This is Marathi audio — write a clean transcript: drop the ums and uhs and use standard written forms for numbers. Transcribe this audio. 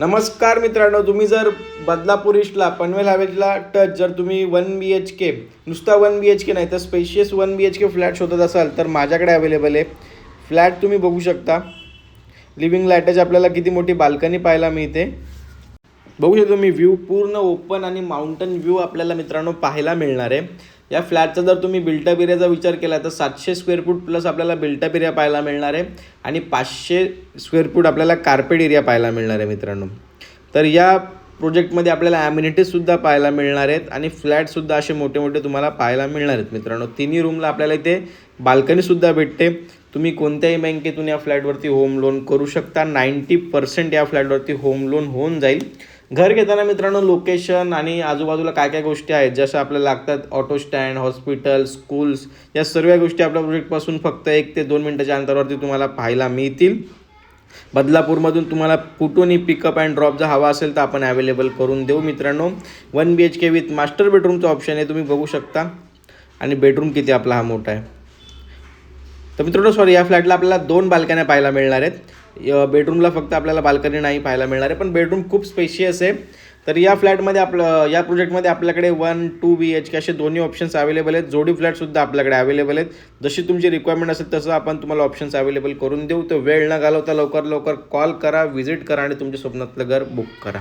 नमस्कार मित्रांनो, तुम्ही जर बदलापूर ईस्टला पनवेल हवेलीला टच जर तुम्ही 1 BHK नुसता 1 BHK नाही तर स्पेशियस 1 BHK फ्लॅट शोधत असाल तर माझ्याकडे अवेलेबल आहे. फ्लॅट तुम्ही बघू शकता. लिव्हिंगला अटॅच आपल्याला किती मोठी बाल्कनी पाहायला मिळते. बघू शकतो मी व्ह्यू पूर्ण ओपन आणि माउंटन व्ह्यू आपल्याला मित्रांनो पाहायला मिळणार आहे. या फ्लॅटचा जर तुम्ही बिल्टअप एरियाचा विचार केला तर 700 स्क्वेअर फूट प्लस आपल्याला बिल्टअप एरिया पाहायला मिळणार आहे आणि 500 स्क्वेअर फूट आपल्याला कार्पेट एरिया पाहायला मिळणार आहे मित्रांनो. तर या प्रोजेक्टमध्ये आपल्याला ॲम्युनिटीजसुद्धा पाहायला मिळणार आहेत आणि फ्लॅटसुद्धा असे मोठे मोठे तुम्हाला पाहायला मिळणार आहेत मित्रांनो. तिन्ही रूमला आपल्याला इथे बाल्कनीसुद्धा भेटते. तुम्ही कोणत्याही बँकेतून या फ्लॅटवरती होम लोन करू शकता. 90% या फ्लॅटवरती होम लोन होऊन जाईल. घर घेताना मित्रांनो लोकेशन आणि आजूबाजूला काय काय गोष्टी आहेत जसं आपल्याला लागतात, ऑटो स्टँड, हॉस्पिटल, स्कूल्स, या सर्व गोष्टी आपल्या प्रोजेक्टपासून फक्त 1 ते 2 मिनिटाच्या अंतरावरती तुम्हाला पाहायला मिळतील. बदलापूरमधून तुम्हाला कुठूनही पिकअप अँड ड्रॉप जर हवा असेल तर आपण अवेलेबल करून देऊ मित्रांनो. 1 BHK विथ मास्टर बेडरूमचा ऑप्शन आहे, तुम्ही बघू शकता. आणि बेडरूम किती आपला हा मोठा आहे. तर मित्रांनो या फ्लॅटला आपल्याला 2 बाल्कन्या पाहायला मिळणार आहेत. बेडरूमला फक्त आपल्याला बाल्कनी नाही पाहायला मिळणार आहे, पण बेडरूम खूप स्पेशियस आहे. तर या फ्लॅटमध्ये या प्रोजेक्टमध्ये आपल्याकडे 1-2 BHK असे दोन्ही ऑप्शन्स अवेलेबल आहेत. जोडी फ्लॅटसुद्धा आपल्याकडे अवेलेबल आहेत. जशी तुमची रिक्वायरमेंट असेल तसं आपण तुम्हाला ऑप्शन्स अवेलेबल करून देऊ. तर वेळ न घालवता लवकर कॉल करा, व्हिजिट करा आणि तुमच्या स्वप्नातलं घर बुक करा.